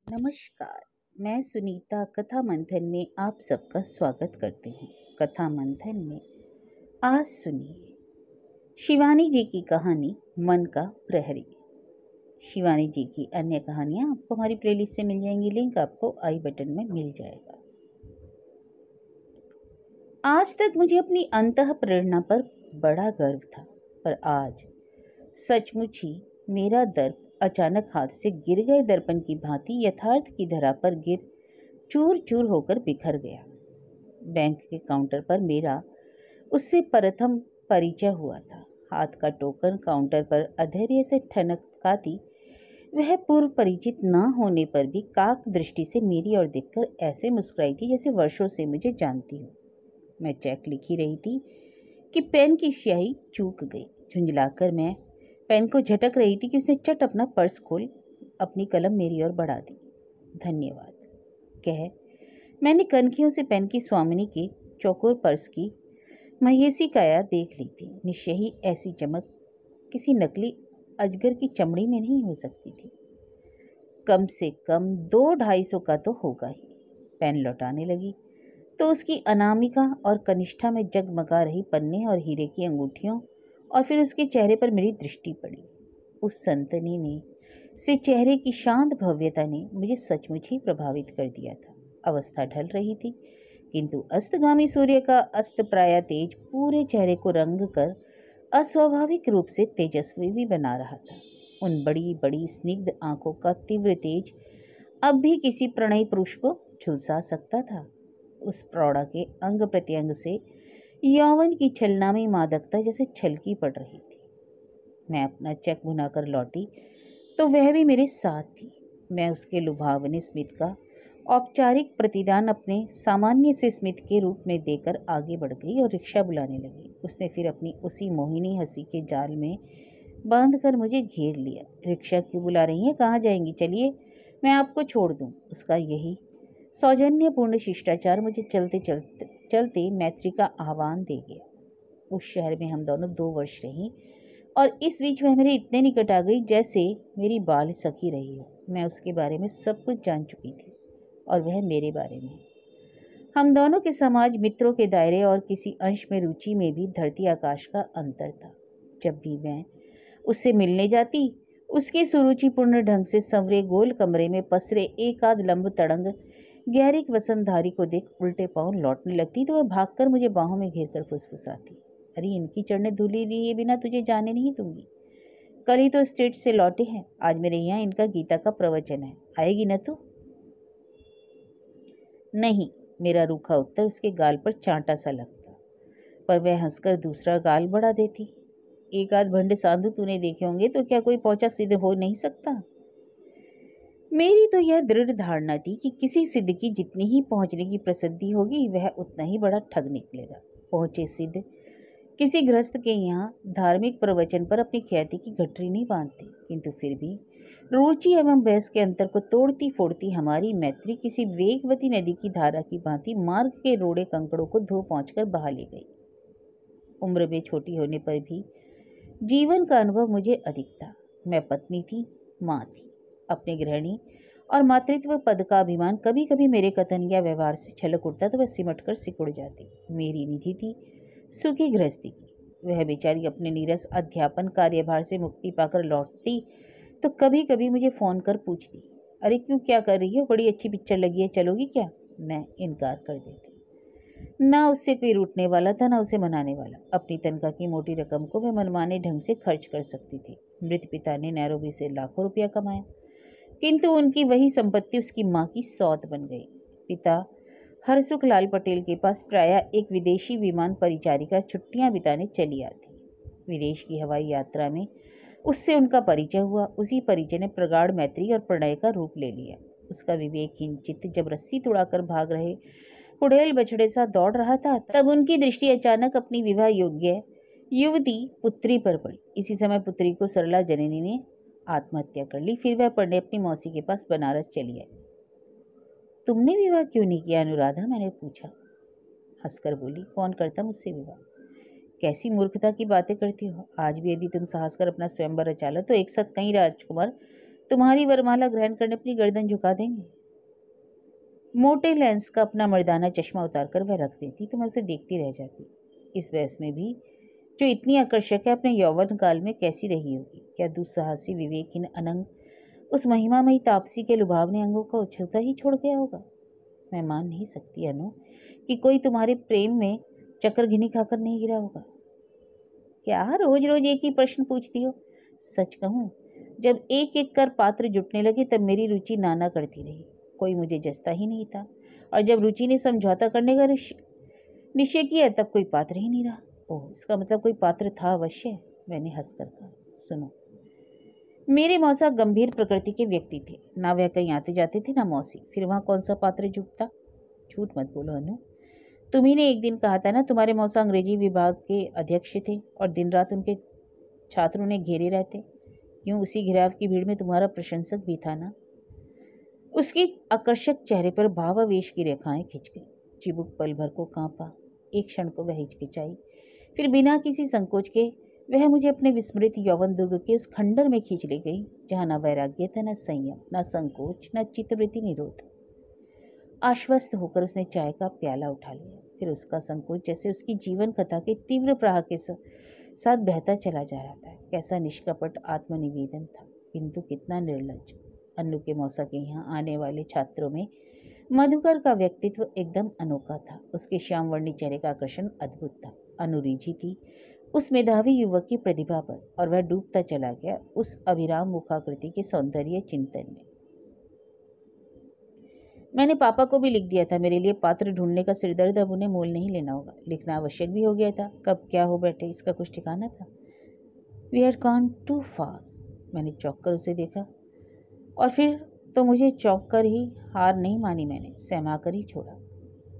नमस्कार। मैं सुनीता कथा मंथन में आप सबका स्वागत करती हूँ। कथा मंथन में आज सुनिए शिवानी जी की कहानी मन का प्रहरी। शिवानी जी की अन्य कहानियाँ आपको हमारी प्लेलिस्ट से मिल जाएंगी, लिंक आपको आई बटन में मिल जाएगा। आज तक मुझे अपनी अंतः प्रेरणा पर बड़ा गर्व था, पर आज सचमुच ही मेरा दर्प अचानक हाथ से गिर गए दर्पण की भांति यथार्थ की धरा पर गिर चूर चूर होकर बिखर गया। बैंक के काउंटर पर मेरा उससे प्रथम परिचय हुआ था। हाथ का टोकन काउंटर पर अधैर्य से ठनकाती वह पूर्व परिचित न होने पर भी काक दृष्टि से मेरी ओर देखकर ऐसे मुस्कुराई थी जैसे वर्षों से मुझे जानती हो। मैं चेक लिख ही रही थी कि पेन की स्याही चूक गई। झुंझलाकर मैं पेन को झटक रही थी कि उसने चट अपना पर्स खोल अपनी कलम मेरी ओर बढ़ा दी। धन्यवाद कह मैंने कनखियों से पेन की स्वामिनी के चौकोर पर्स की महेसी काया देख ली थी। निश्चय ही ऐसी चमक किसी नकली अजगर की चमड़ी में नहीं हो सकती थी। कम से कम 200-250 का तो होगा ही। पेन लौटाने लगी तो उसकी अनामिका और कनिष्ठा में जगमगा रही पन्ने और हीरे की अंगूठियों और फिर उसके चेहरे पर मेरी दृष्टि पड़ी। उस संतनी ने से चेहरे की शांत भव्यता ने मुझे सचमुच ही प्रभावित कर दिया था। अवस्था ढल रही थी, किंतु अस्तगामी सूर्य का अस्त प्राय तेज पूरे चेहरे को रंग कर अस्वाभाविक रूप से तेजस्वी भी बना रहा था। उन बड़ी बड़ी स्निग्ध आंखों का तीव्र तेज अब भी किसी प्रणयी पुरुष को झुलसा सकता था। उस प्रौढ़ा के अंग प्रत्यंग से यौवन की छलनामी मादकता जैसे छलकी पड़ रही थी। मैं अपना चेक भुनाकर लौटी तो वह भी मेरे साथ थी। मैं उसके लुभावने स्मित का औपचारिक प्रतिदान अपने सामान्य से स्मित के रूप में देकर आगे बढ़ गई और रिक्शा बुलाने लगी। उसने फिर अपनी उसी मोहिनी हंसी के जाल में बांध कर मुझे घेर लिया। रिक्शा क्यों बुला रही हैं? कहाँ जाएंगी? चलिए मैं आपको छोड़ दूँ। उसका यही सौजन्यपूर्ण शिष्टाचार मुझे चलते मैत्री का आह्वान दे गया। उस शहर में हम दोनों 2 वर्ष रहीं और इस बीच वह मेरे इतने निकट आ गई जैसे मेरी बाल सखी रही हो। मैं उसके बारे में सब कुछ जान चुकी थी और वह मेरे बारे में। हम दोनों के समाज मित्रों के दायरे और किसी अंश में रुचि में भी धरती आकाश का अंतर था। जब भी मैं उससे मिलने जाती, उसके सुरुचिपूर्ण ढंग से संवरे गोल कमरे में पसरे एक आध लंब तड़ंग गहरिक वसंतधारी को देख उल्टे पांव लौटने लगती तो वह भागकर मुझे बाहों में घेर कर फुसफुसाती, अरे इनकी चढ़ने धूली लिए बिना तुझे जाने नहीं दूंगी। कल ही तो स्टेट से लौटे हैं, आज मेरे यहाँ इनका गीता का प्रवचन है, आएगी न तू? नहीं, मेरा रूखा उत्तर उसके गाल पर चांटा सा लगता, पर वह हंसकर दूसरा गाल बढ़ा देती। एक आध भंड साधु तूने देखे होंगे तो क्या कोई पहुंचा सिद्ध हो नहीं सकता? मेरी तो यह दृढ़ धारणा थी कि किसी सिद्ध की जितनी ही पहुंचने की प्रसिद्धि होगी वह उतना ही बड़ा ठग निकलेगा। पहुंचे सिद्ध किसी गृहस्थ के यहाँ धार्मिक प्रवचन पर अपनी ख्याति की गठरी नहीं बांधते, किंतु फिर भी रुचि एवं बहस के अंतर को तोड़ती फोड़ती हमारी मैत्री किसी वेगवती नदी की धारा की भांति मार्ग के रोड़े कंकड़ों को धो पहुंचकर बहा ले गई। उम्र में छोटी होने पर भी जीवन का अनुभव मुझे अधिक था। मैं पत्नी थी, माँ थी। अपने गृहिणी और मातृत्व पद का अभिमान कभी कभी मेरे कथन या व्यवहार से छलक उठता तो वह सिमट कर सिकुड़ जाती। मेरी निधि थी सुखी गृहस्थी की। वह बेचारी अपने नीरस अध्यापन कार्यभार से मुक्ति पाकर लौटती तो कभी कभी मुझे फोन कर पूछती, अरे क्यों, क्या कर रही हो? बड़ी अच्छी पिक्चर लगी है, चलोगी क्या? मैं इनकार कर देती। ना उससे कोई रूठने वाला था ना उसे मनाने वाला। अपनी तनख्वाह की मोटी रकम को वह मनमाने ढंग से खर्च कर सकती थी। मृत पिता ने नैरोबी से लाखों रुपया कमाया, किंतु उनकी वही संपत्ति उसकी माँ की सौत बन गई। पिता हरसुख लाल पटेल के पास प्राय एक विदेशी विमान परिचारिका छुट्टियां बिताने चली आती। विदेश की हवाई यात्रा में उससे उनका परिचय हुआ। उसी परिचय ने प्रगाढ़ मैत्री और प्रणय का रूप ले लिया। उसका विवेकहीन चित्त जब रस्सी तुड़ाकर भाग रहे कुड़ेल बछड़े सा दौड़ रहा था, तब उनकी दृष्टि अचानक अपनी विवाह योग्य युवती पुत्री पर पड़ी। इसी समय पुत्री को सरला जननी ने आत्महत्या कर ली। फिर वह पढ़ने अपनी मौसी के पास बनारस चली आई। तुमने विवाह क्यों नहीं किया अनुराधा? मैंने पूछा। हंसकर बोली, कौन करता मुझसे विवाह? कैसी मूर्खता की बातें करती हो? आज भी यदि तुम साहस कर अपना स्वयंवर रचा लो तो एक साथ कई राजकुमार तुम्हारी वरमाला ग्रहण करने अपनी गर्दन झुका देंगे। मोटे लेंस का अपना मर्दाना चश्मा उतारकर वह रख देती तो मैं उसे देखती रह जाती। इस बहस में भी जो इतनी आकर्षक है, अपने यौवन काल में कैसी रही होगी? क्या दुस्साहसी विवेकहीन अनंग उस महिमामयी तापसी के लुभावने अंगों को उछलता ही छोड़ गया होगा? मैं मान नहीं सकती अनु कि कोई तुम्हारे प्रेम में चक्कर घिनी खाकर नहीं गिरा होगा। क्या रोज रोज एक ही प्रश्न पूछती हो? सच कहूं, जब एक एक कर पात्र जुटने लगे तब मेरी रुचि नाना करती रही। कोई मुझे जचता ही नहीं था, और जब रुचि ने समझौता करने का निश्चय किया तब कोई पात्र ही नहीं रहा। ओह, इसका मतलब कोई पात्र था अवश्य। मैंने हंसकर कहा, सुनो, मेरे मौसा गंभीर प्रकृति के व्यक्ति थे। ना वह कहीं आते जाते थे, ना मौसी। फिर वहां कौन सा पात्र जुटता? झूठ मत बोलो अनु। तुम्ही ने एक दिन कहा था ना, तुम्हारे मौसा अंग्रेजी विभाग के अध्यक्ष थे और दिन रात उनके छात्र उन्हें घेरे रहते। क्यों, उसी घिराव की भीड़ में तुम्हारा प्रशंसक भी था ना? उसके आकर्षक चेहरे पर भावावेश की रेखाएं खिंच गई। चिबुक पल भर को कांपा। एक क्षण को वह हिचकिचाई, फिर बिना किसी संकोच के वह मुझे अपने विस्मृत यौवन दुर्ग के उस खंडर में खींच ले गई, जहां न वैराग्य था, न संयम, न संकोच, न चित्तवृत्ति निरोध। आश्वस्त होकर उसने चाय का प्याला उठा लिया। फिर उसका संकोच जैसे उसकी जीवन कथा के तीव्र प्रवाह के साथ बहता चला जा रहा था। कैसा निष्कपट आत्मनिवेदन था, किंतु कितना निर्लज्ज। अन्नू के मौसा के यहाँ आने वाले छात्रों में मधुकर का व्यक्तित्व एकदम अनोखा था। उसके श्याम वर्णी चेहरे का आकर्षण अद्भुत था। अनु रिझी थी उस मेधावी युवक की प्रतिभा पर, और वह डूबता चला गया उस अभिराम मुखाकृति के सौंदर्य चिंतन में। मैंने पापा को भी लिख दिया था, मेरे लिए पात्र ढूंढने का सिरदर्द अब उन्हें मोल नहीं लेना होगा। लिखना आवश्यक भी हो गया था। कब क्या हो बैठे इसका कुछ ठिकाना था। वी हैड गॉन टू फार। मैंने चौंक कर उसे देखा, और फिर तो मुझे चौंक कर ही हार नहीं मानी, मैंने सहमा कर ही छोड़ा।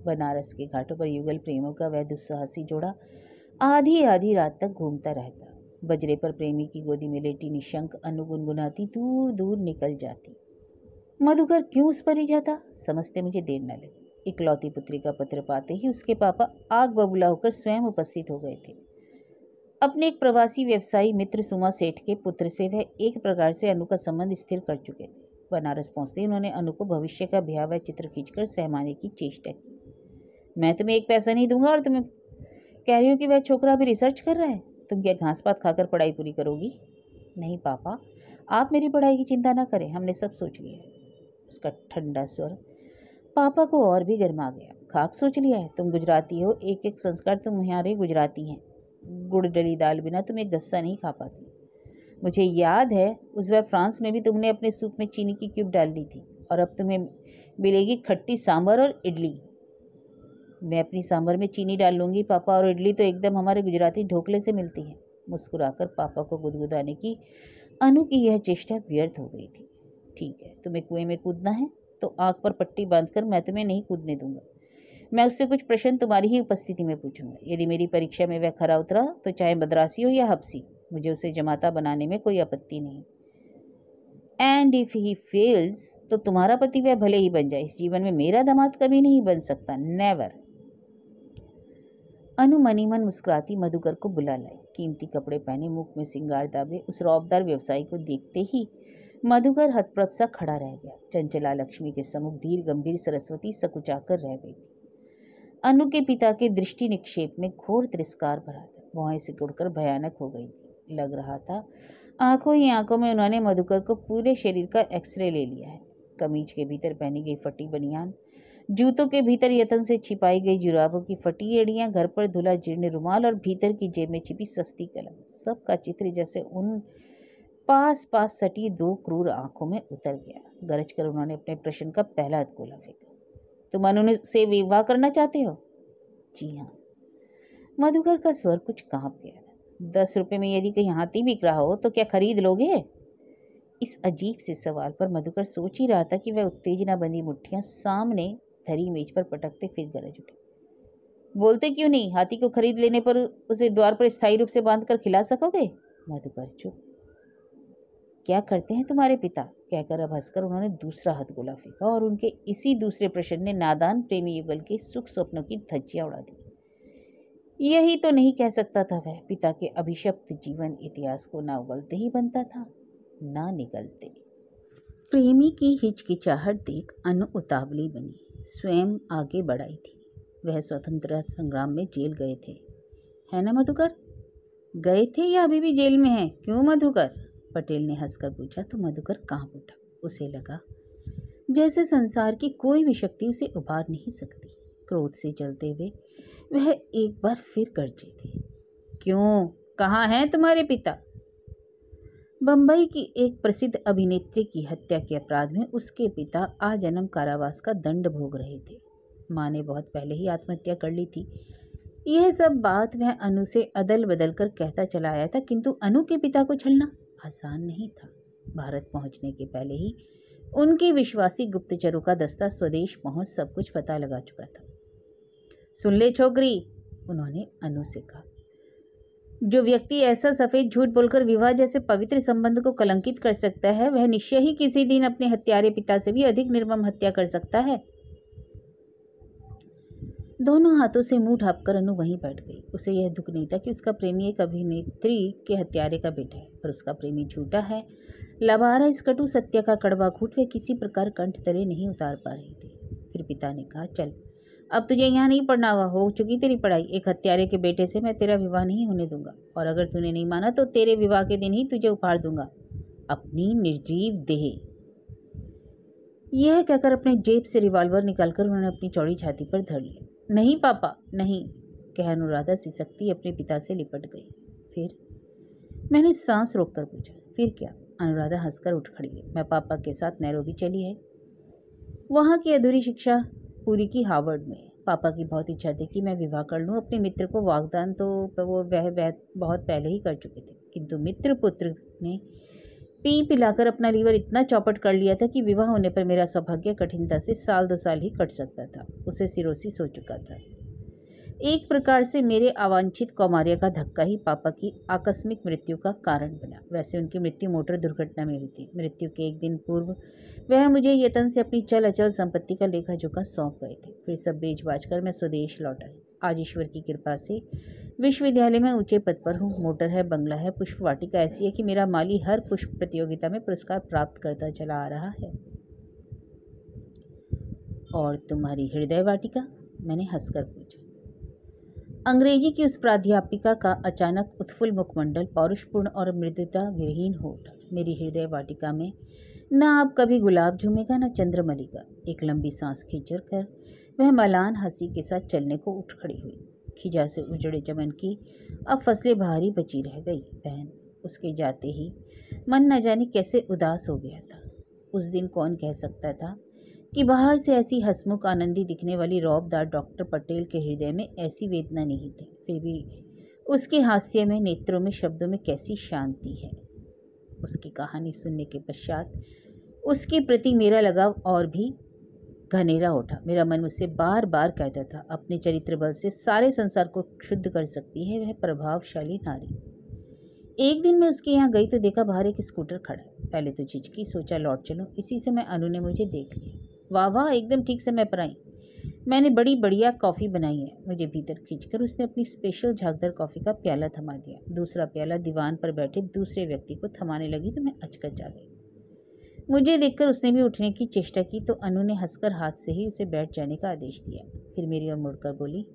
बनारस के घाटों पर युगल प्रेमों का वह दुस्साहसी जोड़ा आधी आधी रात तक घूमता रहता। बजरे पर प्रेमी की गोदी में लेटी निशंक अनु गुनगुनाती दूर दूर निकल जाती। मधुकर क्यों उस पर ही जाता, समझते मुझे देर न लगी। इकलौती पुत्री का पत्र पाते ही उसके पापा आग बबूला होकर स्वयं उपस्थित हो गए थे। अपने एक प्रवासी व्यवसायी मित्र सुमा सेठ के पुत्र से वह एक प्रकार से अनु का संबंध स्थिर कर चुके थे। बनारस पहुंचते ही उन्होंने अनु को भविष्य का भयावह चित्र खींचकर सहमाने की चेष्टा की। मैं तुम्हें एक पैसा नहीं दूंगा, और तुम्हें कह रही हो कि वह छोकरा अभी रिसर्च कर रहा है। तुम क्या घास पात खाकर पढ़ाई पूरी करोगी? नहीं पापा, आप मेरी पढ़ाई की चिंता ना करें, हमने सब सोच लिया है। उसका ठंडा स्वर पापा को और भी गर्मा गया। खाक सोच लिया है? तुम गुजराती हो, एक एक संस्कार तुम्हारे गुजराती हैं। गुड़ डली दाल बिना तुम एक गस्सा नहीं खा पाती। मुझे याद है उस बार फ्रांस में भी तुमने अपने सूप में चीनी की क्यूब डाल दी थी, और अब तुम्हें मिलेगी खट्टी सांभर और इडली। मैं अपनी सांभर में चीनी डाल लूँगी पापा, और इडली तो एकदम हमारे गुजराती ढोकले से मिलती है। मुस्कुराकर पापा को गुदगुदाने की अनु की यह चेष्टा व्यर्थ हो गई थी। ठीक है, तुम्हें कुएं में कूदना है तो आँख पर पट्टी बांधकर मैं तुम्हें नहीं कूदने दूंगा। मैं उससे कुछ प्रश्न तुम्हारी ही उपस्थिति में पूछूंगा। यदि मेरी परीक्षा में वह खरा उतरा तो चाहे मद्रासी हो या हब्सी, मुझे उसे जमाता बनाने में कोई आपत्ति नहीं। एंड इफ ही फेल्स, तो तुम्हारा पति वह भले ही बन जाए, इस जीवन में मेरा दामाद कभी नहीं बन सकता, नेवर। अनु मनी मन मुस्कुराती मधुकर को बुला लाई। कीमती कपड़े पहने, मुख में सिंगार दाबे उस रौबदार व्यवसायी को देखते ही मधुकर हतप्रभ सा खड़ा रह गया। चंचला लक्ष्मी के सम्मुख धीर गंभीर सरस्वती सकुचाकर रह गई थी। अनु के पिता के दृष्टि निक्षेप में घोर तिरस्कार भरा था। भौहें सिकुड़कर भयानक हो गई थी। लग रहा था आंखों ही आंखों में उन्होंने मधुकर को पूरे शरीर का एक्सरे ले लिया है। कमीज के भीतर पहनी गई फटी बनियान, जूतों के भीतर यतन से छिपाई गई जुराबों की फटी एड़ियां, घर पर धुला जीर्ण रुमाल और भीतर की जेब में छिपी सस्ती कलम, सबका चित्र जैसे उन पास पास सटी दो क्रूर आंखों में उतर गया। गरज कर उन्होंने अपने प्रश्न का पहला हथगोला फेंका। तुम अनु से विवाह करना चाहते हो? जी हाँ। मधुकर का स्वर कुछ कांप गया था। 10 रुपए में यदि कहीं हाथी बिक रहा हो तो क्या खरीद लोगे? इस अजीब से सवाल पर मधुकर सोच ही रहा था कि वह उत्तेजना बंदी मुट्ठियां सामने धरी मेज पर पटकते फिर गरज उठे। बोलते क्यों नहीं? हाथी को खरीद लेने पर उसे द्वार पर स्थायी रूप से बांधकर खिला सकोगे? मधुकर चुप। क्या करते हैं तुम्हारे पिता? कहकर अब हंसकर उन्होंने दूसरा हथगोला फेंका, और उनके इसी दूसरे प्रश्न ने नादान प्रेमी युगल के सुख स्वप्नों की धज्जियां उड़ा दी। यही तो नहीं कह सकता था वह। पिता के अभिशप्त जीवन इतिहास को ना उगलते ही बनता था, ना निगलते। प्रेमी की हिचकिचाहट देख अनु उतावली बनी, स्वयं आगे बढ़ाई थी। वह स्वतंत्रता संग्राम में जेल गए थे, है ना मधुकर? गए थे या अभी भी जेल में हैं? क्यों मधुकर? पटेल ने हंसकर पूछा तो मधुकर कांप उठा। उसे लगा जैसे संसार की कोई भी शक्ति उसे उबार नहीं सकती। क्रोध से जलते हुए वह एक बार फिर गरजे थे। क्यों? कहाँ हैं तुम्हारे पिता? बंबई की एक प्रसिद्ध अभिनेत्री की हत्या के अपराध में उसके पिता आजन्म कारावास का दंड भोग रहे थे। माँ ने बहुत पहले ही आत्महत्या कर ली थी। यह सब बात वह अनु से अदल बदल कर कहता चला आया था, किंतु अनु के पिता को छलना आसान नहीं था। भारत पहुंचने के पहले ही उनके विश्वासी गुप्तचरों का दस्ता स्वदेश पहुंच सब कुछ पता लगा चुका था। सुन ले छोकरी, उन्होंने अनु से कहा, जो व्यक्ति ऐसा सफेद झूठ बोलकर विवाह जैसे पवित्र संबंध को कलंकित कर सकता है, वह निश्चय ही किसी दिन अपने हत्यारे पिता से भी अधिक निर्मम हत्या कर सकता है। दोनों हाथों से मुंह ढांपकर अनु वहीं बैठ गई। उसे यह दुख नहीं था कि उसका प्रेमी एक अभिनेत्री के हत्यारे का बेटा है, पर उसका प्रेमी झूठा है। लबारा इस कटु सत्य का कड़वा घूंट वह किसी प्रकार कंठ तले नहीं उतार पा रही थी। फिर पिता ने कहा, चल अब तुझे यहाँ नहीं पढ़ना होगा, हो चुकी तेरी पढ़ाई। एक हत्यारे के बेटे से मैं तेरा विवाह नहीं होने दूंगा, और अगर तूने नहीं माना तो तेरे विवाह के दिन ही तुझे उपहार दूंगा अपनी निर्जीव देह। यह कहकर अपने जेब से रिवॉल्वर निकालकर उन्होंने अपनी चौड़ी छाती पर धर लिया। नहीं पापा नहीं, कह अनुराधा सिसकती अपने पिता से लिपट गई। फिर? मैंने सांस रोककर पूछा। फिर क्या? अनुराधा हंसकर उठ खड़ी है। मैं पापा के साथ नैरोबी चली है, वहाँ की अधूरी शिक्षा पूरी की हार्वर्ड में। पापा की बहुत इच्छा थी कि मैं विवाह कर लूँ। अपने मित्र को वागदान तो वो वह बहुत पहले ही कर चुके थे, किंतु मित्र पुत्र ने पी पिलाकर अपना लीवर इतना चौपट कर लिया था कि विवाह होने पर मेरा सौभाग्य कठिनता से साल 2 साल ही कट सकता था। उसे सिरोसिस हो चुका था। एक प्रकार से मेरे अवांछित कौमार्य का धक्का ही पापा की आकस्मिक मृत्यु का कारण बना। वैसे उनकी मृत्यु मोटर दुर्घटना में हुई थी। मृत्यु के एक दिन पूर्व वह मुझे यतन से अपनी चल अचल संपत्ति का लेखा जोखा सौंप गए थे। फिर सब बेच बाच कर मैं स्वदेश लौट आई। आज ईश्वर की कृपा से विश्वविद्यालय में ऊंचे पद पर हूँ। मोटर है, बंगला है, पुष्प वाटिका ऐसी है कि मेरा माली हर पुष्प प्रतियोगिता में पुरस्कार प्राप्त करता चला आ रहा है। और तुम्हारी हृदय वाटिका? मैंने हंसकर पूछा। अंग्रेजी की उस प्राध्यापिका का अचानक उत्फुल्ल मुखमंडल पौरुषपूर्ण और मृदुता विरहीन हो उठा। मेरी हृदय वाटिका में न अब कभी गुलाब झूमेगा न चंद्रमल्लिका। एक लंबी सांस खींचकर कर वह मलान हंसी के साथ चलने को उठ खड़ी हुई। खिजा से उजड़े चमन की अब फसलें भारी बची रह गई। बहन, उसके जाते ही मन न जाने कैसे उदास हो गया था। उस दिन कौन कह सकता था कि बाहर से ऐसी हंसमुख आनंदी दिखने वाली रौबदार डॉक्टर पटेल के हृदय में ऐसी वेदना नहीं थी। फिर भी उसके हास्य में, नेत्रों में, शब्दों में कैसी शांति है। उसकी कहानी सुनने के पश्चात उसके प्रति मेरा लगाव और भी घनेरा उठा। मेरा मन मुझसे बार बार कहता था, अपने चरित्र बल से सारे संसार को शुद्ध कर सकती है वह प्रभावशाली नारी। एक दिन मैं उसके यहाँ गई तो देखा बाहर एक स्कूटर खड़ा है। पहले तो झिझकी, सोचा लौट चलूं। इसी से मैं अनु ने मुझे देख लिया। वाह वाह, एकदम ठीक समय पर आई। मैंने बड़ी बढ़िया कॉफ़ी बनाई है। मुझे भीतर खींचकर उसने अपनी स्पेशल झागदार कॉफ़ी का प्याला थमा दिया। दूसरा प्याला दीवान पर बैठे दूसरे व्यक्ति को थमाने लगी तो मैं अचकच आ गई। मुझे देखकर उसने भी उठने की चेष्टा की तो अनु ने हंसकर हाथ से ही उसे बैठ जाने का आदेश दिया। फिर मेरी ओर मुड़कर बोली,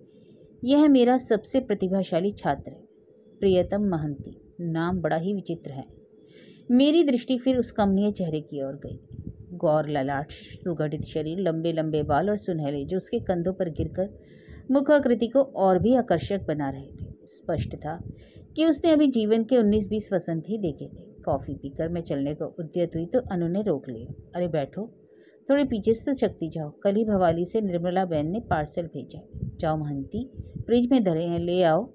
यह मेरा सबसे प्रतिभाशाली छात्र है, प्रियतम महंती। नाम बड़ा ही विचित्र है। मेरी दृष्टि फिर उस कमनीय चेहरे की ओर गई। गौर ललाट, सुगठित शरीर, लंबे लंबे बाल और सुनहले जो उसके कंधों पर गिरकर मुखाकृति को और भी आकर्षक बना रहे थे। स्पष्ट था कि उसने अभी जीवन के 19-20 वसंत ही देखे थे। कॉफ़ी पीकर मैं चलने को उद्यत हुई तो अनु ने रोक लिया। अरे बैठो, थोड़े पीछे से तो शक्ति जाओ। कल ही भवाली से निर्मला बहन ने पार्सल भेजा है। जाओ महंती, फ्रिज में धरे हैं, ले आओ।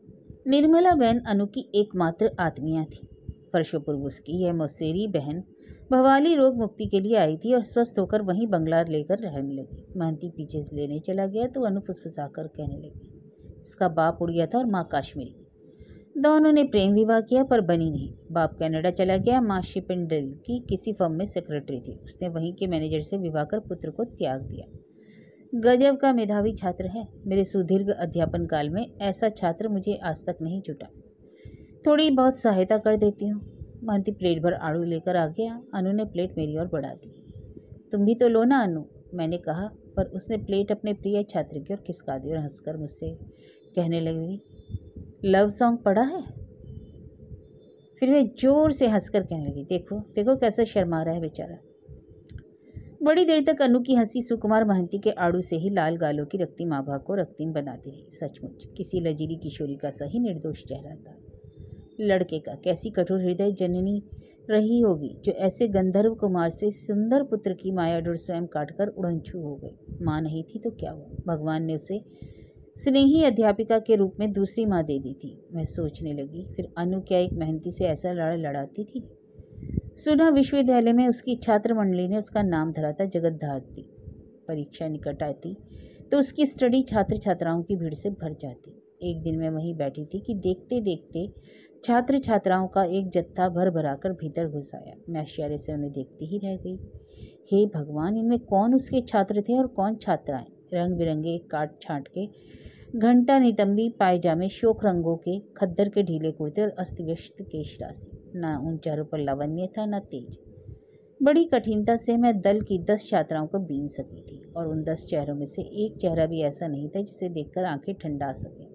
निर्मला बहन अनु की एकमात्र आत्मीया थी। वर्षों पूर्व उसकी यह मौसेरी बहन भवाली रोग मुक्ति के लिए आई थी और स्वस्थ होकर वहीं बंगला लेकर रहने लगी। महंती पीछे से लेने चला गया तो अनु फुसफुसाकर कहने लगी, इसका बाप उड़िया था और माँ काश्मीरी। दोनों ने प्रेम विवाह किया पर बनी नहीं। बाप कनाडा चला गया, माँ शिपिंडल की किसी फर्म में सेक्रेटरी थी। उसने वहीं के मैनेजर से विवाह कर पुत्र को त्याग दिया। गजब का मेधावी छात्र है। मेरे सुदीर्घ अध्यापन काल में ऐसा छात्र मुझे आज तक नहीं जुटा। थोड़ी बहुत सहायता कर देती हूँ। महंती प्लेट भर आड़ू लेकर आ गया। अनु ने प्लेट मेरी ओर बढ़ा दी। तुम भी तो लो ना अनु, मैंने कहा, पर उसने प्लेट अपने प्रिय छात्र की ओर खिसका दी और हंसकर मुझसे कहने लगी, लव सॉन्ग पढ़ा है? फिर वह जोर से हंसकर कहने लगी, देखो देखो कैसा शर्मा रहा है बेचारा। बड़ी देर तक अनु की हंसी सुकुमार महंती के आड़ू से ही लाल गालों की रक्तिम आभा को रक्तिम बनाती रही। सचमुच किसी लजीली किशोरी का सही निर्दोष चेहरा था। लड़के का कैसी कठोर हृदय जननी रही होगी जो ऐसे गंधर्व कुमार से सुंदर पुत्र की माया डोर स्वयं काटकर उड़नछू हो गई। माँ नहीं थी तो क्या हुआ, भगवान ने उसे स्नेही अध्यापिका के रूप में दूसरी माँ दे दी थी। मैं सोचने लगी, फिर अनु क्या एक मेहनती से ऐसा लड़ा लड़ाती थी? सुना विश्वविद्यालय में उसकी छात्र मंडली ने उसका नाम धरा था जगतधात्री। परीक्षा निकट आती तो उसकी स्टडी छात्र छात्राओं की भीड़ से भर जाती। एक दिन मैं वहीं बैठी थी कि देखते देखते छात्र छात्राओं का एक जत्था भर भराकर भीतर घुस आया। मैं आश्चर्य से उन्हें देखती ही रह गई। हे भगवान, इनमें कौन उसके छात्र थे और कौन छात्राएं? रंग बिरंगे काट छांट के घंटा नितंबी पायजामे, शोक रंगों के खद्दर के ढीले कुर्ते और अस्त व्यस्त केश राशि। ना उन चेहरों पर लावण्य था न तेज। बड़ी कठिनता से मैं दल की 10 छात्राओं को बीन सकी थी और उन 10 चेहरों में से एक चेहरा भी ऐसा नहीं था जिसे देखकर आंखें ठंडा सके।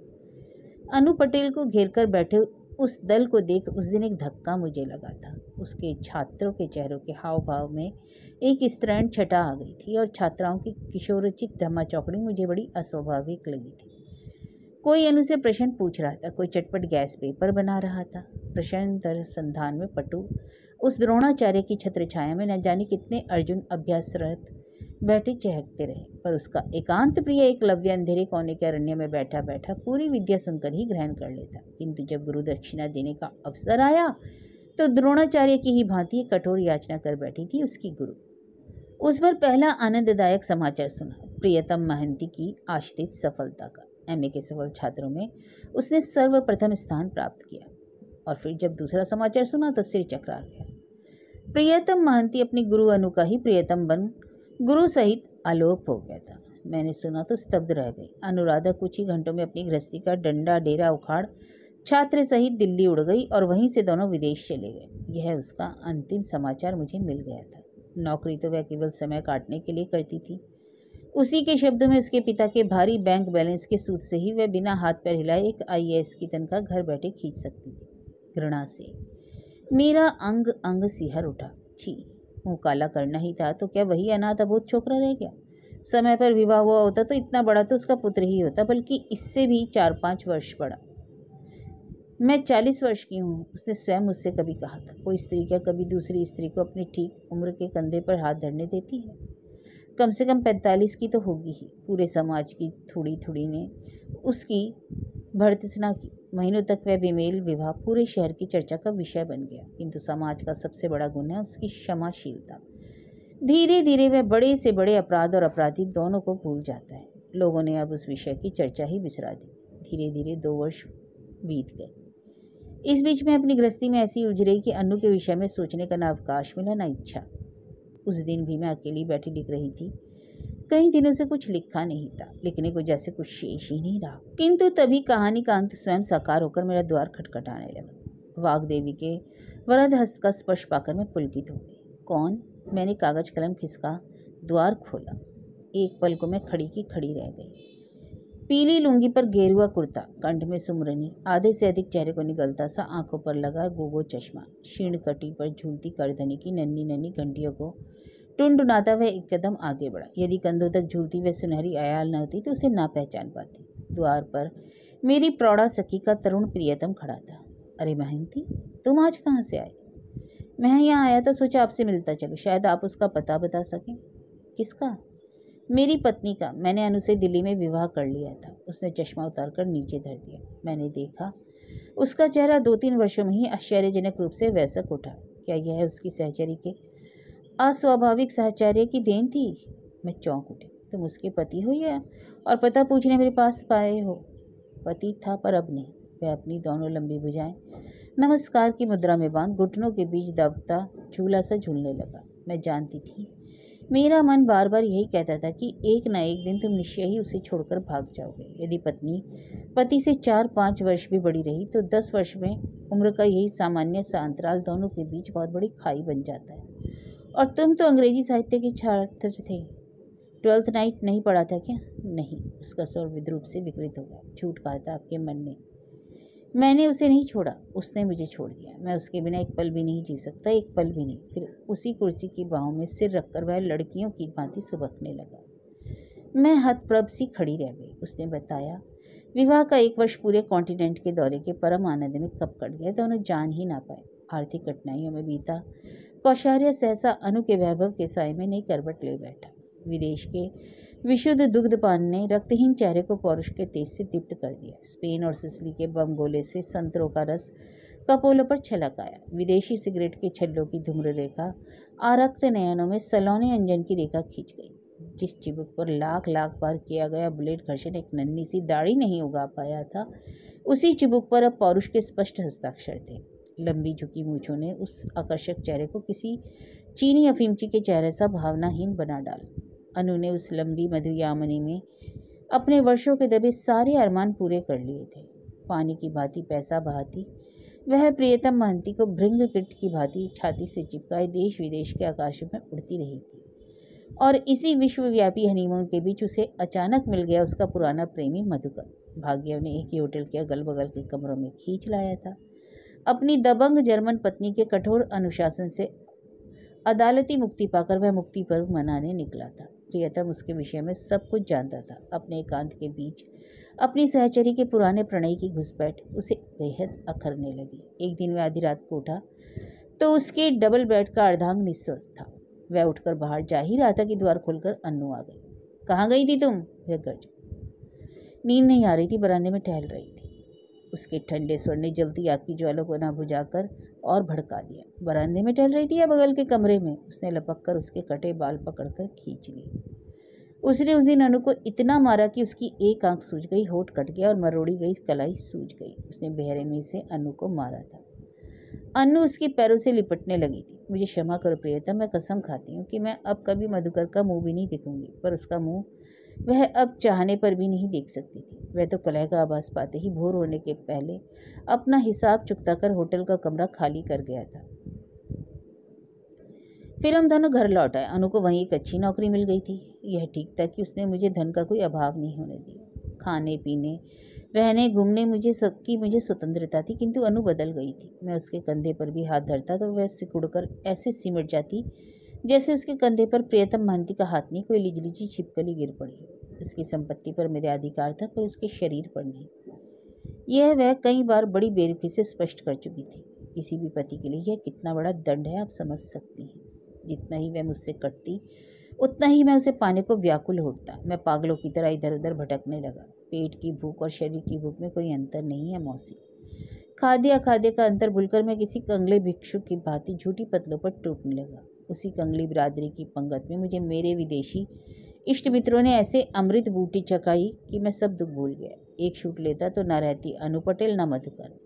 अनु पटेल को घेरकर बैठे उस दल को देख उस दिन एक धक्का मुझे लगा था। उसके छात्रों के चेहरों के हाव भाव में एक स्तरण छटा आ गई थी और छात्राओं की किशोरोचित धमाचौकड़ी मुझे बड़ी अस्वाभाविक लगी थी। कोई अनु से प्रश्न पूछ रहा था, कोई चटपट गैस पेपर बना रहा था। प्रश्न संधान में पटु उस द्रोणाचार्य की छत्र छाया में न जाने कितने अर्जुन अभ्यासरत बैठे चहकते रहे, पर उसका एकांत प्रिय एकलव्य अंधेरे कोने के अरण्य में बैठा बैठा पूरी विद्या सुनकर ही ग्रहण कर लेता। किंतु जब गुरु दक्षिणा देने का अवसर आया तो द्रोणाचार्य की ही भांति कठोर याचना कर बैठी थी उसकी गुरु। उस पर पहला आनंददायक समाचार सुना, प्रियतम महंती की आश्रित सफलता का। एमए के सफल छात्रों में उसने सर्वप्रथम स्थान प्राप्त किया। और फिर जब दूसरा समाचार सुना तो सिर चकरा गया। प्रियतम महंती अपनी गुरु अनु का ही प्रियतम बन गुरु सहित आलोप हो गया था। मैंने सुना तो स्तब्ध रह गई। अनुराधा कुछ ही घंटों में अपनी गृहस्थी का डंडा डेरा उखाड़ छात्र सहित दिल्ली उड़ गई और वहीं से दोनों विदेश चले गए। यह उसका अंतिम समाचार मुझे मिल गया था। नौकरी तो वह केवल समय काटने के लिए करती थी। उसी के शब्दों में उसके पिता के भारी बैंक बैलेंस के सूद से ही वह बिना हाथ पैर हिलाए एक IAS की तनख्वाह घर बैठे खींच सकती थी। घृणा से मेरा अंग अंग सिहर उठा। छी, मुँह काला करना ही था तो क्या वही अनाथ अबोध छोकरा रह गया? समय पर विवाह हुआ होता तो इतना बड़ा तो उसका पुत्र ही होता, बल्कि इससे भी 4-5 वर्ष बड़ा। मैं 40 वर्ष की हूँ, उसने स्वयं मुझसे कभी कहा था। कोई स्त्री क्या कभी दूसरी स्त्री को अपनी ठीक उम्र के कंधे पर हाथ धरने देती है? कम से कम 45 की तो होगी ही। पूरे समाज की थोड़ी थोड़ी ने उसकी भर्त्सना की। महीनों तक वह बेमेल विवाह पूरे शहर की चर्चा का विषय बन गया। किंतु समाज का सबसे बड़ा गुण है उसकी क्षमाशीलता। धीरे धीरे वह बड़े से बड़े अपराध और अपराधी दोनों को भूल जाता है। लोगों ने अब उस विषय की चर्चा ही बिसरा दी। धीरे धीरे 2 वर्ष बीत गए। इस बीच में अपनी गृहस्थी में ऐसी उलझ रही कि अनु के विषय में सोचने का न अवकाश मिला न इच्छा। उस दिन भी मैं अकेली बैठी लिख रही थी। कई दिनों से कुछ लिखा नहीं था, लिखने को जैसे कुछ शेष ही नहीं रहा। किंतु तभी कहानी का अंत स्वयं साकार होकर मेरा द्वार खटखटाने लगा। वाग्देवी के वरद हस्त का स्पर्श पाकर मैं पुलकित हो गई। कौन? मैंने कागज कलम खिसका, द्वार खोला। एक पल को मैं खड़ी की खड़ी रह गई। पीली लुंगी पर गेरुआ कुर्ता, कंठ में सुमरनी, आधे से अधिक चेहरे को निगलता सा आंखों पर लगा गोगो चश्मा, क्षीण कटी पर झूलती करधनी की नन्ही नन्ही घंटियों को टुनटुनाता वह एक कदम आगे बढ़ा। यदि कंधों तक झूलती वह सुनहरी अयाल न होती तो उसे ना पहचान पाती। द्वार पर मेरी प्रौढ़ा सखी का तरुण प्रियतम खड़ा था। अरे महंती, तुम आज कहाँ से आए? मैं यहाँ आया था, सोचा आपसे मिलता चलो, शायद आप उसका पता बता सकें। किसका? मेरी पत्नी का। मैंने अनु से दिल्ली में विवाह कर लिया था। उसने चश्मा उतारकर नीचे धर दिया। मैंने देखा उसका चेहरा 2-3 वर्षों में ही आश्चर्यजनक रूप से वयस्क उठा। क्या यह उसकी सहचरी के अस्वाभाविक साहचर्य की देन थी? मैं चौंक उठी। तुम उसके पति हो या और पता पूछने मेरे पास पाए हो? पति था पर अब नहीं। वह अपनी दोनों लंबी भुजाएं नमस्कार की मुद्रा में बांध घुटनों के बीच दबता झूला सा झूलने लगा। मैं जानती थी मेरा मन बार बार यही कहता था कि एक न एक दिन तुम निश्चय ही उसे छोड़कर भाग जाओगे। यदि पत्नी पति से 4-5 वर्ष भी बड़ी रही तो 10 वर्ष में उम्र का यही सामान्य सा अंतराल दोनों के बीच बहुत बड़ी खाई बन जाता है और तुम तो अंग्रेजी साहित्य के छात्र थे, 12th नाइट नहीं पढ़ा था क्या? नहीं। उसका स्वर विद्रूप से विकृत हो गया। झूठ कहा था आपके मन ने। मैंने उसे नहीं छोड़ा, उसने मुझे छोड़ दिया। मैं उसके बिना एक पल भी नहीं जी सकता, एक पल भी नहीं। फिर उसी कुर्सी की बाहों में सिर रखकर वह लड़कियों की भांति सुबकने लगा। मैं हतप्रभ सी खड़ी रह गई। उसने बताया, विवाह का 1 वर्ष पूरे कॉन्टिनेंट के दौरे के परम आनंद में कब कट गया दोनों जान ही ना पाए। आर्थिक कठिनाइयों में बीता कौशार्य सहसा अनु के वैभव के साय में नई करवट ले बैठा। विदेश के विशुद्ध दुग्धपान ने रक्तहीन चेहरे को पौरुष के तेज से दीप्त कर दिया। स्पेन और सिसली के बम गोले से संतरों का रस कपोलों पर छलक आया। विदेशी सिगरेट के छल्लों की धूम्र रेखा आरक्त नयनों में सलोने अंजन की रेखा खींच गई। जिस चिबुक पर लाख लाख बार किया गया ब्लेड घर्षण एक नन्ही सी दाढ़ी नहीं उगा पाया था, उसी चिबुक पर अब पौरुष के स्पष्ट हस्ताक्षर थे। लंबी झुकी मूछों ने उस आकर्षक चेहरे को किसी चीनी अफीमची के चेहरे सा भावनाहीन बना डाला। अनु ने उस लंबी मधुयामिनी में अपने वर्षों के दबे सारे अरमान पूरे कर लिए थे। पानी की भांति पैसा बहाती वह प्रियतम महंती को भृंग कीट की भांति छाती से चिपकाए देश विदेश के आकाश में उड़ती रही थी। और इसी विश्वव्यापी हनीमून के बीच उसे अचानक मिल गया उसका पुराना प्रेमी मधुकर। भाग्य ने एक ही होटल के अगल बगल के कमरों में खींच लाया था। अपनी दबंग जर्मन पत्नी के कठोर अनुशासन से अदालती मुक्ति पाकर वह मुक्ति पर्व मनाने निकला था। प्रियतम उसके विषय में सब कुछ जानता था। अपने एकांत के बीच अपनी सहचरी के पुराने प्रणय की घुसपैठ उसे बेहद अखरने लगी। एक दिन वह आधी रात को उठा तो उसके डबल बेड का अर्धांग निस्वस्थ था। वह उठकर बाहर जा ही रहा था कि द्वार खोलकर अन्नू आ गई। कहाँ गई थी तुम? वह गर्ज। नींद नहीं आ रही थी, बरामदे में टहल रही थी। उसके ठंडे स्वर ने जलती आग की ज्वाला को ना बुझाकर और भड़का दिया। बरामदे में टहल रही थी या बगल के कमरे में? उसने लपक कर उसके कटे बाल पकड़कर खींच लिए। उसने उस दिन अनु को इतना मारा कि उसकी एक आंख सूज गई, होठ कट गया और मरोड़ी गई कलाई सूज गई। उसने बहरे में से अनु को मारा था। अनु उसके पैरों से लिपटने लगी थी। मुझे क्षमा करो प्रियतम, मैं कसम खाती हूँ कि मैं अब कभी मधुकर का मुंह भी नहीं देखूंगी। पर उसका मुंह वह अब चाहने पर भी नहीं देख सकती थी। वह तो कलह का आभास पाते ही भोर होने के पहले अपना हिसाब चुकता कर होटल का कमरा खाली कर गया था। फिर हम दोनों घर लौट आए। अनु को वहीं एक अच्छी नौकरी मिल गई थी। यह ठीक था कि उसने मुझे धन का कोई अभाव नहीं होने दिया। खाने पीने रहने घूमने मुझे स्वतंत्रता थी, किंतु अनु बदल गई थी। मैं उसके कंधे पर भी हाथ धरता तो वह सिकुड़कर ऐसे सिमट जाती जैसे उसके कंधे पर प्रियतम महंती का हाथ नहीं, कोई लिजलिजी छिपकली गिर पड़ी हो। उसकी संपत्ति पर मेरा अधिकार था, पर उसके शरीर पर नहीं। यह वह कई बार बड़ी बेरुखी से स्पष्ट कर चुकी थी। किसी भी पति के लिए यह कितना बड़ा दंड है, आप समझ सकती हैं। जितना ही वह मुझसे कटती उतना ही मैं उसे पाने को व्याकुल होता। मैं पागलों की तरह इधर उधर भटकने लगा। पेट की भूख और शरीर की भूख में कोई अंतर नहीं है मौसी। खाद्य अखाद्य का अंतर भूलकर मैं किसी कंगले भिक्षु की भांति झूठी पतलों पर टूटने लगा। उसी कंगली बिरादरी की पंगत में मुझे मेरे विदेशी इष्ट मित्रों ने ऐसे अमृत बूटी चखाई कि मैं सब दुख भूल गया। एक शूट लेता तो न रहती अनु पटेल न मधुकर।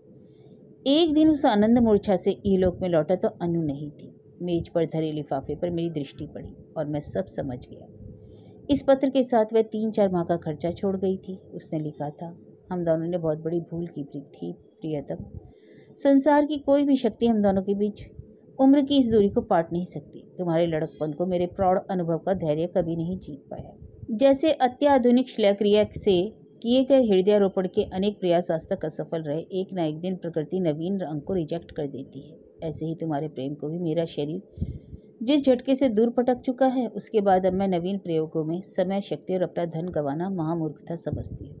एक दिन उस आनंद मूर्छा से इहलोक में लौटा तो अनु नहीं थी। मेज पर धरे लिफाफे पर मेरी दृष्टि पड़ी और मैं सब समझ गया। इस पत्र के साथ वह 3-4 माह का खर्चा छोड़ गई थी। उसने लिखा था, हम दोनों ने बहुत बड़ी भूल की थी प्रियतम। संसार की कोई भी शक्ति हम दोनों के बीच उम्र की इस दूरी को पाट नहीं सकती। तुम्हारे लड़कपन को मेरे प्रौढ़ अनुभव का धैर्य कभी नहीं जीत पाया। जैसे अत्याधुनिक शल्यक्रिया से किए गए हृदयारोपण के अनेक प्रयास आज तक असफल रहे, एक न एक दिन प्रकृति नवीन रंग को रिजेक्ट कर देती है। ऐसे ही तुम्हारे प्रेम को भी मेरा शरीर जिस झटके से दूर पटक चुका है, उसके बाद अब मैं नवीन प्रयोगों में समय, शक्ति और अपना धन गंवाना महामूर्खता समझती हूँ।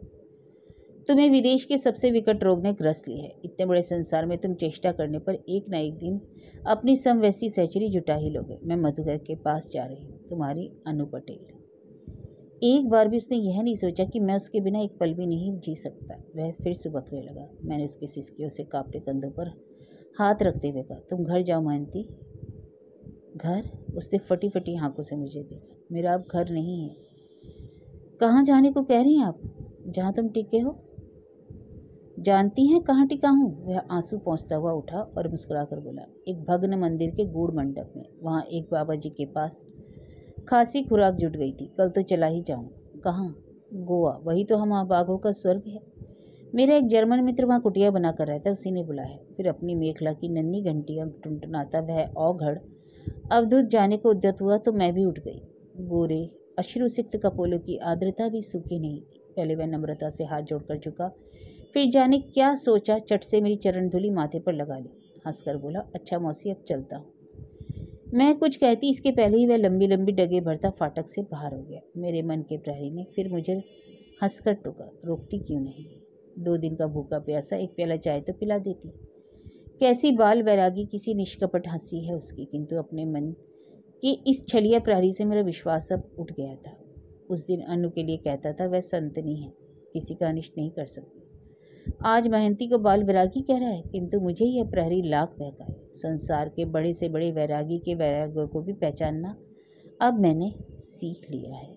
तुम्हें विदेश के सबसे विकट रोग ने ग्रस्त लिया है। इतने बड़े संसार में तुम चेष्टा करने पर एक न एक दिन अपनी समवैसी सहचरी जुटा ही लोगे। मैं मधुकर के पास जा रही हूँ, तुम्हारी अनु पटेल। एक बार भी उसने यह नहीं सोचा कि मैं उसके बिना एक पल भी नहीं जी सकता। वह फिर सुबकने लगा। मैंने उसकी सिसकियों से कांपते कंधों पर हाथ रखते हुए कहा, तुम घर जाओ महंती। घर? उसने फटी फटी आंखों से मुझे देखा। मेरा अब घर नहीं है। कहाँ जाने को कह रही हैं आप? जहाँ तुम टिके हो। जानती हैं कहाँ टिका हूँ? वह आंसू पोंछता हुआ उठा और मुस्कुराकर बोला, एक भग्न मंदिर के गूढ़ मंडप में। वहाँ एक बाबा जी के पास खासी खुराक जुट गई थी। कल तो चला ही जाऊँ। कहाँ? गोवा। वही तो हम बाघों का स्वर्ग है। मेरा एक जर्मन मित्र वहाँ कुटिया बनाकर रहता है, उसी ने बुलाया। फिर अपनी मेखला की नन्ही घंटियाँ टुनटुनाता वह औघड़ अवधूत जाने को उद्यत हुआ तो मैं भी उठ गई। गोरे अश्रुसिक्त कपोलों की आर्द्रता भी सूखी नहीं थी। पहले वह नम्रता से हाथ जोड़कर झुका, फिर जाने क्या सोचा चट से मेरी चरण धूलि माथे पर लगा ली। हंसकर बोला, अच्छा मौसी अब चलता हूँ। मैं कुछ कहती इसके पहले ही वह लंबी लंबी डगे भरता फाटक से बाहर हो गया। मेरे मन के प्रहरी ने फिर मुझे हंसकर टोका, रोकती क्यों नहीं? 2 दिन का भूखा प्यासा, एक प्याला चाय तो पिला देती। कैसी बाल वैरागी, किसी निष्कपट हंसी है उसकी, किंतु अपने मन कि इस छलिया प्रहरी से मेरा विश्वास अब उठ गया था। उस दिन अनु के लिए कहता था वह संतनी है, किसी का अनिष्ट नहीं कर सकती। आज महंती को बाल वैरागी कह रहा है, किंतु मुझे यह प्रहरी लाख बहकाए। संसार के बड़े से बड़े वैरागी के वैराग्य को भी पहचानना अब मैंने सीख लिया है।